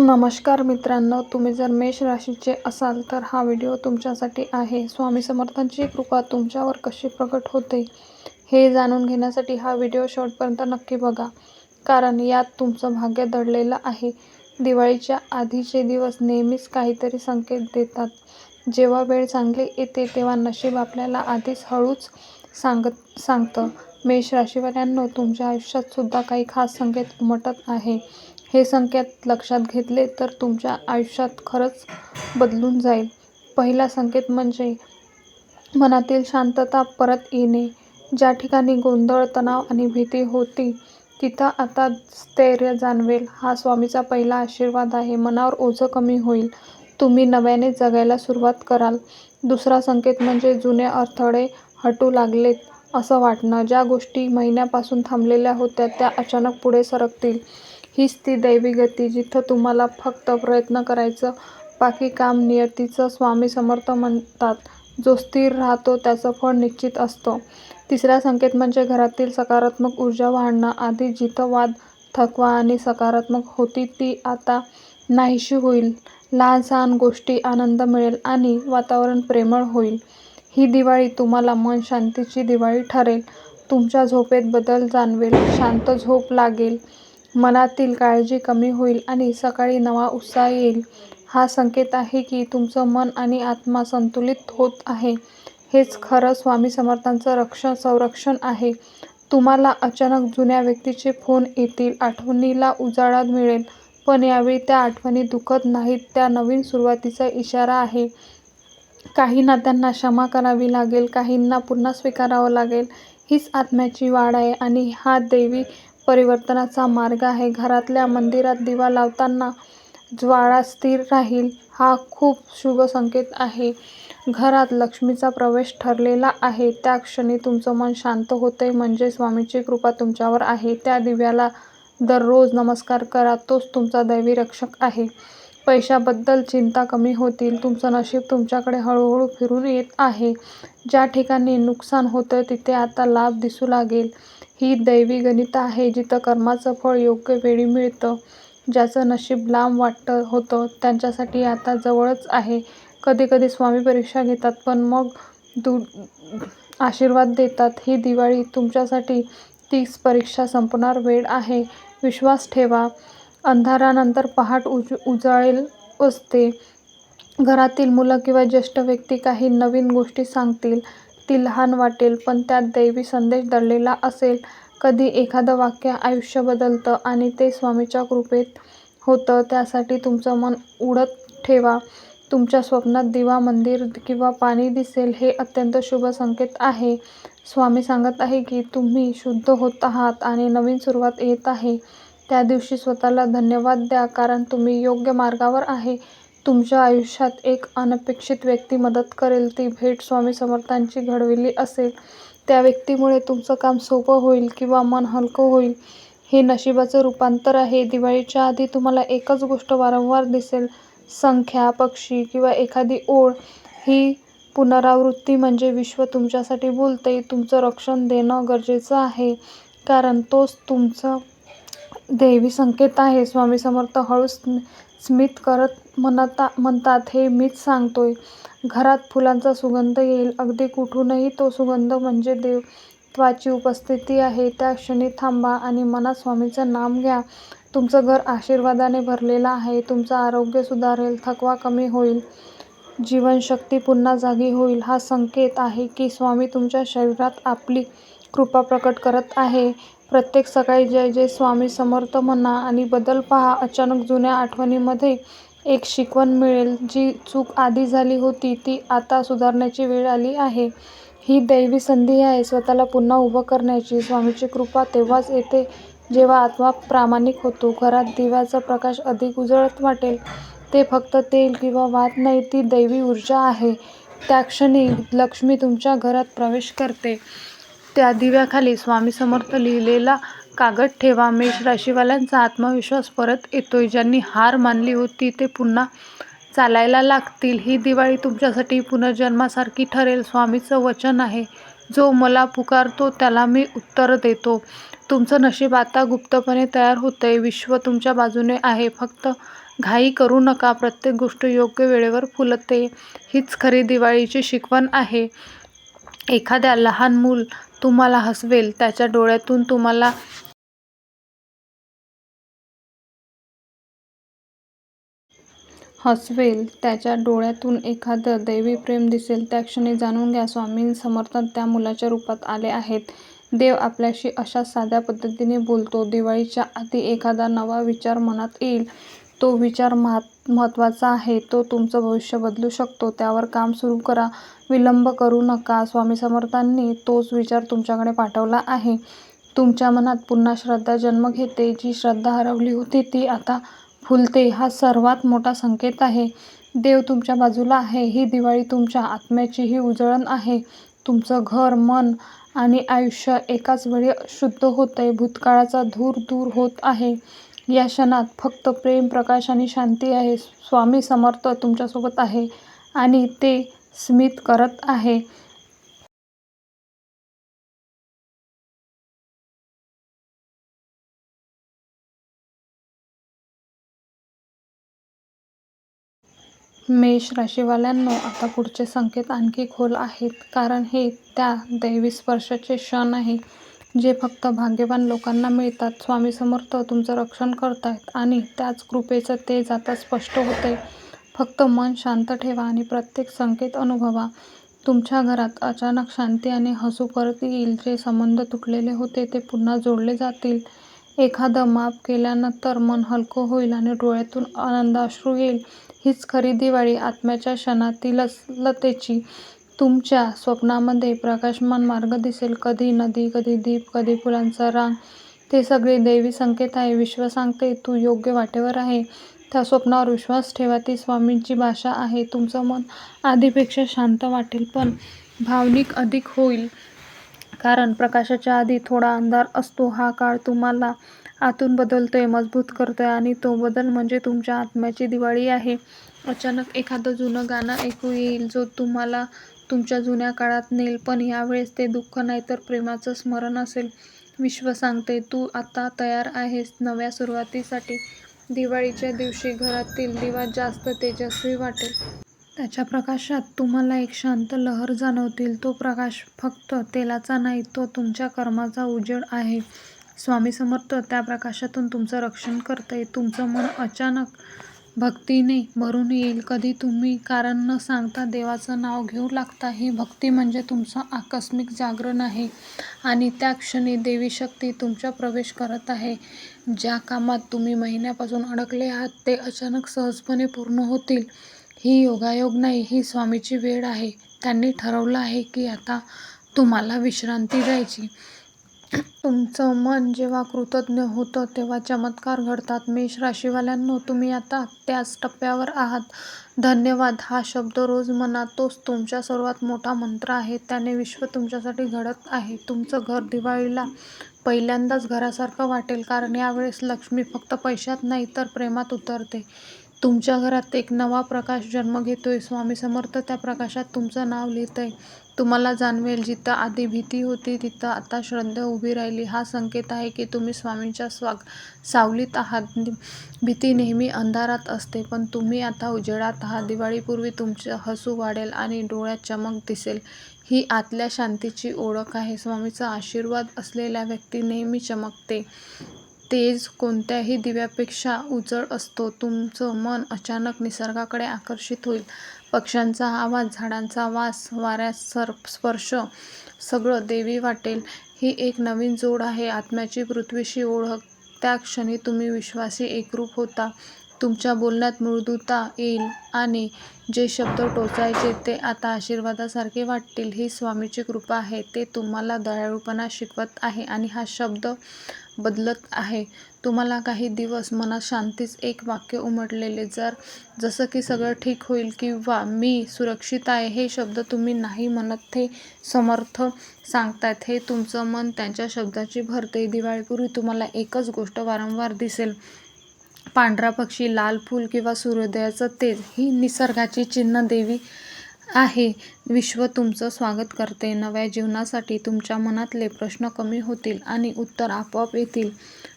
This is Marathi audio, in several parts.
नमस्कार मित्रांनो, तुम्ही जर मेष राशीचे असाल तर हा व्हिडिओ तुमच्यासाठी आहे. स्वामी समर्थांची कृपा तुमच्यावर कशी प्रकट होते हे जाणून घेण्यासाठी हा व्हिडिओ शेवटपर्यंत नक्की बघा, कारण यात तुमचं भाग्य दडलेलं आहे. दिवाळीच्या आधीचे दिवस नेहमीच काहीतरी संकेत देतात. जेव्हा वेळ चांगली येते तेव्हा नशीब आपल्याला आधीच हळूच सांगतं. मेष राशीवाल्यांनो, तुमच्या आयुष्यात सुद्धा काही खास संकेत उमटत आहे. हे संकेत लक्षात घेतले तर तुमच्या आयुष्यात खरंच बदलून जाईल. पहिला संकेत म्हणजे मनातील शांतता परत येणे. ज्या ठिकाणी गोंधळ, तणाव आणि भीती होती तिथं आता स्थैर्य जाणवेल. हा स्वामीचा पहिला आशीर्वाद आहे. मनावर ओझं कमी होईल. तुम्ही नव्याने जगायला सुरुवात कराल. दुसरा संकेत म्हणजे जुने अडथळे हटू लागलेत असं वाटणं. ज्या गोष्टी महिन्यापासून थांबलेल्या होत्या त्या अचानक पुढे सरकतील. हीच ती दैवी गती जिथं तुम्हाला फक्त प्रयत्न करायचं, बाकी काम नियतीचं. स्वामी समर्थ म्हणतात, जो स्थिर राहतो त्याचं फळ निश्चित असतं. तिसरा संकेत म्हणजे घरातील सकारात्मक ऊर्जा वाढणं. आधी जिथं वाद, थकवा आणि सकारात्मक होती ती आता नाहीशी होईल. लहान सहान गोष्टी आनंद मिळेल आणि वातावरण प्रेमळ होईल. ही दिवाळी तुम्हाला मन शांतीची दिवाळी ठरेल. तुमच्या झोपेत बदल जाणवेल, शांत झोप लागेल, मनातील काळजी कमी होईल आणि सकाळी नवा उत्साह येईल. हा संकेत आहे की तुमचं मन आणि आत्मा संतुलित होत आहे. हेच खरं स्वामी समर्थांचं संरक्षण आहे. तुम्हाला अचानक जुन्या व्यक्तीचे फोन येतील, आठवणीला उजाळा मिळेल, पण यावेळी त्या आठवणी दुखत नाहीत, त्या नवीन सुरुवातीचा इशारा आहे. काही नात्यांना क्षमा करावी लागेल, काहींना पुन्हा स्वीकारावं लागेल. हीच आत्म्याची वाढ आहे आणि हा दैवी परिवर्तनाचा मार्ग आहे. घरातल्या मंदिरात दिवा लावताना ज्वाळा स्थिर राहील, हा खूप शुभ संकेत आहे. घरात लक्ष्मीचा प्रवेश ठरलेला आहे. त्या क्षणी तुमचं मन शांत होतंय म्हणजे स्वामीची कृपा तुमच्यावर आहे. त्या दिव्याला दररोज नमस्कार करा, तोच तुमचा दैवी रक्षक आहे. पैशाबद्दल चिंता कमी होतील. तुमचं नशीब तुमच्याकडे हळूहळू फिरून येत आहे. ज्या ठिकाणी नुकसान होतं तिथे आता लाभ दिसू लागेल. ही दैवी गणित आहे. जिथं कर्माचं फळ योग्य वेळी मिळतं. ज्याचं नशीब लांब वाटत होतं त्यांच्यासाठी आता जवळच आहे. कधी कधी स्वामी परीक्षा घेतात पण मग आशीर्वाद देतात. ही दिवाळी तुमच्यासाठी तीच परीक्षा संपणार वेळ आहे. विश्वास ठेवा, अंधारानंतर पहाट उजळेल असते. घरातील मुलं किंवा ज्येष्ठ व्यक्ती काही नवीन गोष्टी सांगतील. ती लहान वाटेल पण त्यात दैवी संदेश दडलेला असेल. कधी एखादं वाक्य आयुष्य बदलतं आणि ते स्वामीच्या कृपेत होतं. त्यासाठी तुमचं मन उघडं ठेवा. तुमच्या स्वप्नात दिवा, मंदिर किंवा पाणी दिसेल, हे अत्यंत शुभ संकेत आहे. स्वामी सांगत आहे की तुम्ही शुद्ध होत आहात आणि नवीन सुरुवात येत आहे. त्या दिवशी स्वतःला धन्यवाद द्या, कारण तुम्ही योग्य मार्गावर आहे. तुमच्या आयुष्यात एक अनपेक्षित व्यक्ती मदत करेल. ती भेट स्वामी समर्थांची घडविली असेल. त्या व्यक्तीमुळे तुमचं काम सोपं होईल किंवा मन हलकं होईल. हे नशिबाचं रूपांतर आहे. दिवाळीच्या आधी तुम्हाला एकच गोष्ट वारंवार दिसेल, संख्या, पक्षी किंवा एखादी ओळ. ही पुनरावृत्ती म्हणजे विश्व तुमच्यासाठी बोलतंय. तुमचं रक्षण देणं गरजेचं आहे, कारण तोच तुमचा दैवी संकेत आहे. स्वामी समर्थ हळूच स्मित करत म्हणतात, हे मीच सांगतोय. घरात फुलांचा सुगंध येईल. अगदी कुठूनही तो सुगंध म्हणजे देवत्वाची उपस्थिती आहे. त्या क्षणी थांबा आणि मनात स्वामींचं नाम घ्या. तुमचं घर आशीर्वादाने भरलेलं आहे. तुमचं आरोग्य सुधारेल, थकवा कमी होईल, जीवनशक्ती पुन्हा जागी होईल. हा संकेत आहे की स्वामी तुमच्या शरीरात आपली कृपा प्रकट करत आहे. प्रत्येक सकाळी जय जय स्वामी समर्थ म्हणा आणि बदल पहा. अचानक जुन्या आठवणींमध्ये एक शिकवण मिळेल. जी चूक आधी झाली होती ती आता सुधारण्याची वेळ आली आहे. ही दैवी संधी आहे स्वतःला पुन्हा उभं करण्याची. स्वामीची कृपा तेव्हाच येते जेव्हा आत्मा प्रामाणिक होतो. घरात दिव्याचा प्रकाश अधिक उजळत वाटेल. ते फक्त तेल किंवा वात नाही, ती दैवी ऊर्जा आहे. त्या क्षणी लक्ष्मी तुमच्या घरात प्रवेश करते. त्या दिव्याखाली स्वामी समर्थ लिहिलेला कागद ठेवा. मेष राशीवाल्यांचा आत्मविश्वास परत येतोय. ज्यांनी हार मानली होती ते पुन्हा चालायला लागतील. ही दिवाळी तुमच्यासाठी पुनर्जन्मासारखी ठरेल. स्वामीचं वचन आहे, जो मला पुकारतो त्याला मी उत्तर देतो. तुमचं नशीब आता गुप्तपणे तयार होतंय. विश्व तुमच्या बाजूने आहे. फक्त घाई करू नका, प्रत्येक गोष्ट योग्य वेळेवर फुलते. हीच खरी दिवाळीची शिकवण आहे. एखाद्या लहान मूल तुम्हाला हसवेल, त्याच्या डोळ्यातून तुम्हाला त्याच्या डोळ्यातून एखादं दैवी प्रेम दिसेल. त्या क्षणी जाणून घ्या, स्वामी समर्थ त्या मुलाच्या रूपात आले आहेत. देव आपल्याशी अशाच साध्या पद्धतीने बोलतो. दिवाळीच्या आधी एखादा नवा विचार मनात येईल. तो विचार महत्त्वाचा आहे. तो तुमचं भविष्य बदलू शकतो. त्यावर काम सुरू करा. विलंब करू नका. स्वामी समर्थांनी तोच विचार तुमच्याकडे पाठवला आहे. तुमच्या मनात पुन्हा श्रद्धा जन्म घेते. जी श्रद्धा हरवली होती ती आता फुलते. हा सर्वात मोठा संकेत आहे. देव तुमच्या बाजूला आहे. ही दिवाळी तुमच्या आत्म्याचीही उजळण आहे. तुमचं घर, मन आणि आयुष्य एकाच वेळी शुद्ध होतंय. भूतकाळाचा धूर दूर होत आहे. या क्षणात फक्त प्रेम, प्रकाश आणि शांती आहे. स्वामी समर्थ तुमच्यासोबत आहे आणि ते स्मित करत आहे. मेष राशीवाल्यांनो, आता पुढचे संकेत आणखी खोल आहेत, कारण हे त्या दैवी स्पर्शाचे क्षण आहे जे फक्त भाग्यवान लोकांना मिळतात. स्वामी समर्थ तुमचं रक्षण करतायत आणि त्याच कृपेचं तेज आता स्पष्ट होतंय. फक्त मन शांत ठेवा आणि प्रत्येक संकेत अनुभवा. तुमच्या घरात अचानक शांती आणि हसू परत येईल. जे संबंध तुटलेले होते ते पुन्हा जोडले जातील. एखादं माफ केल्यानंतर मन हलकं होईल आणि डोळ्यातून आनंदाश्रू येईल. हीच खरी दिवाळी, आत्म्याच्या क्षणातीलतेची. तुमच्या स्वप्नामध्ये प्रकाशमान मार्ग दिसेल. कधी नदी, कधी दीप, कधी फुलांचा रांग. ते सगळे दैवी संकेत आहे. विश्व सांगते तू योग्य वाटेवर आहे. त्या स्वप्नावर विश्वास ठेवा. ती स्वामींची भाषा आहे. तुमचं मन आधीपेक्षा शांत वाटेल, पण भावनिक अधिक होईल. कारण प्रकाशाच्या आधी थोडा अंधार असतो. हा काळ तुम्हाला आतून बदलतोय, मजबूत करतोय आणि तो बदल म्हणजे तुमच्या आत्म्याची दिवाळी आहे. अचानक एखादं जुनं गाणं ऐकू येईल, जो तुम्हाला तुमच्या जुन्या काळात नेईल. पण यावेळेस ते दुःख नाही तर प्रेमाचं स्मरण असेल. विश्व सांगते तू आता तयार आहेस नव्या सुरुवातीसाठी. दिवाळीच्या दिवशी घरातील दिवा जास्त तेजस्वी वाटेल. त्याच्या प्रकाशात तुम्हाला एक शांत लहर जाणवतील. तो प्रकाश फक्त तेलाचा नाही, तो तुमच्या कर्माचा उजेड आहे. स्वामी समर्थ त्या प्रकाशातून तुमचं रक्षण करतंय. तुमचं मन अचानक भक्तीने भरून येईल. कधी तुम्ही कारण न सांगता देवाचं नाव घेऊ लागता. ही भक्ती म्हणजे तुमचं आकस्मिक जागरण आहे आणि त्या क्षणी देवी शक्ती तुमच्या प्रवेश करत आहे. ज्या कामात तुम्ही महिन्यापासून अडकले आहात ते अचानक सहजपणे पूर्ण होतील. ही योगायोग नाही, ही स्वामीची वेळ आहे. त्यांनी ठरवलं आहे की आता तुम्हाला विश्रांती द्यायची. तुमचं मन जेव्हा कृतज्ञ होतं तेव्हा चमत्कार घडतात. मेष राशीवाल्यांनो, तुम्ही आता त्याच टप्प्यावर आहात. धन्यवाद हा शब्द रोज म्हणा. तोच तुमचा सर्वात मोठा मंत्र आहे. त्याने विश्व तुमच्यासाठी घडत आहे. तुमचं घर दिवाळीला पहिल्यांदाच घरासारखं वाटेल, कारण यावेळेस लक्ष्मी फक्त पैशात नाही तर प्रेमात उतरते. तुमच्या घरात एक नवा प्रकाश जन्म घेतोय. स्वामी समर्थ त्या प्रकाशात तुमचं नाव लिहितंय. तुम्हाला जाणवेल, जिथं आधी भीती होती तिथं आता श्रद्धा उभी राहिली. हा संकेत आहे की तुम्ही स्वामींच्या सावलीत आहात. भीती नेहमी अंधारात असते, पण तुम्ही आता उजेडात आहात. दिवाळीपूर्वी तुमचं हसू वाढेल आणि डोळ्यात चमक दिसेल. ही आतल्या शांतीची ओळख आहे. स्वामीचा आशीर्वाद असलेल्या व्यक्ती नेहमी चमकते. तेज कोणत्याही दिव्यापेक्षा उजळ असतो. तुमचं मन अचानक निसर्गाकडे आकर्षित होईल. पक्ष्यांचा आवाज, झाडांचा वास, वाऱ्याचा स्पर्श सगळं दैवी वाटेल. ही एक नवीन जोड आहे. आत्म्याची पृथ्वीशी ओळख. त्या क्षणी तुम्ही विश्वाशी एकरूप होता. तुमच्या बोलण्यात मृदुता येईल आणि जे शब्द टोचायचे ते आता आशीर्वादासारखे वाटतील. ही स्वामीची कृपा आहे. ते तुम्हाला दयाळूपणा शिकवत आहे आणि हा शब्द बदलत आहे. तुम्हाला काही दिवस मनात शांतीच एक वाक्य उमटलेले, जसं की सगळं ठीक होईल किंवा मी सुरक्षित आहे. हे शब्द तुम्ही नाही म्हणत, ते समर्थ सांगतायत. हे तुमचं मन त्यांच्या शब्दाची भरते. दिवाळीपूर्वी तुम्हाला एकच गोष्ट वारंवार दिसेल, पांढरा पक्षी, लाल फूल किंवा सूर्योदयाचं तेज. ही निसर्गाची चिन्ह देवी आहे. विश्व तुमचं स्वागत करते. नव्या जीवनासाठी तुमच्या मनातले प्रश्न कमी होतील आणि उत्तर आपोआप येतील.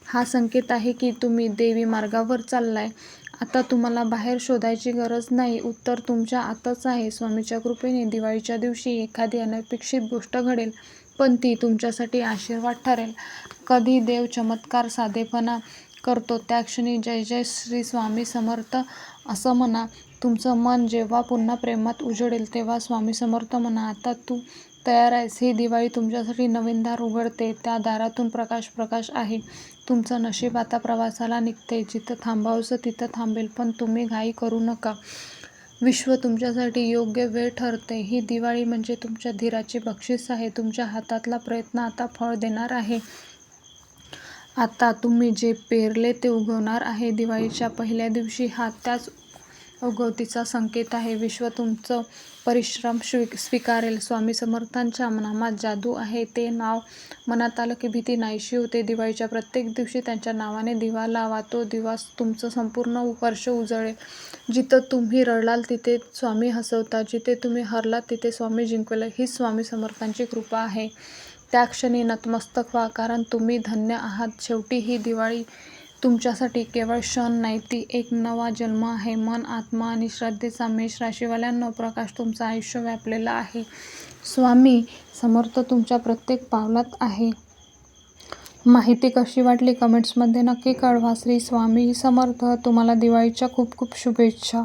हा संकेत आहे की तुम्ही दैवी मार्गावर चाललाय. आता तुम्हाला बाहेर शोधायची गरज नाही, उत्तर तुमच्या आतच आहे. स्वामीच्या कृपेने दिवाळीच्या दिवशी एखादी अनपेक्षित गोष्ट घडेल, पण ती तुमच्यासाठी आशीर्वाद ठरेल. कधी देव चमत्कार साधेपणा करतो, त्या क्षणी जय जय श्री स्वामी समर्थ असं म्हणा. तुमचं मन जेव्हा पुन्हा प्रेमात उजळेल, तेव्हा स्वामी समर्थ म्हणा. आता तू तयार आहेस. ही दिवाळी तुमच्यासाठी नवीन दार उघडते. त्या दारातून प्रकाश प्रकाश आहे. तुमचं नशीब आता प्रवासाला निघते. जिथं थांबावंसं तिथं थांबेल, पण तुम्ही घाई करू नका. विश्व तुमच्यासाठी योग्य वेळ ठरते. ही दिवाळी म्हणजे तुमच्या धीराचे बक्षीस आहे. तुमच्या हातातला प्रयत्न आता फळ देणार आहे. आता तुम्ही जे पेरले ते उगवणार आहे. दिवाळीच्या पहिल्या दिवशी हा त्याच उगवतीचा संकेत आहे. विश्व तुमचं परिश्रम स्वीकारेल. स्वामी समर्थांच्या नामात जादू आहे. ते नाव मनात आलं की भीती नाहीशी होते. दिवाळीच्या प्रत्येक दिवशी त्यांच्या नावाने दिवा लावा. तो दिवा तुमचं संपूर्ण वर्ष उजळेल. जिथं तुम्ही रडलात तिथे स्वामी हसवतात. जिथे तुम्ही हरलात तिथे स्वामी जिंकवेल. हीच स्वामी समर्थांची कृपा आहे. त्या क्षणी नतमस्तक व्हा, कारण तुम्ही धन्य आहात. शेवटी ही दिवाळी तुमच्यासाठी केवळ क्षण नाही, ती एक नवा जन्म आहे. मन, आत्मा आणि श्रद्धेचा. मेष राशीवाल्यांनो, प्रकाश तुमचं आयुष्य व्यापलेला आहे. स्वामी समर्थ तुमच्या प्रत्येक पावलात आहे. माहिती कशी वाटली कमेंट्समध्ये नक्की कळवा. श्री स्वामी समर्थ. तुम्हाला दिवाळीच्या खूप खूप शुभेच्छा.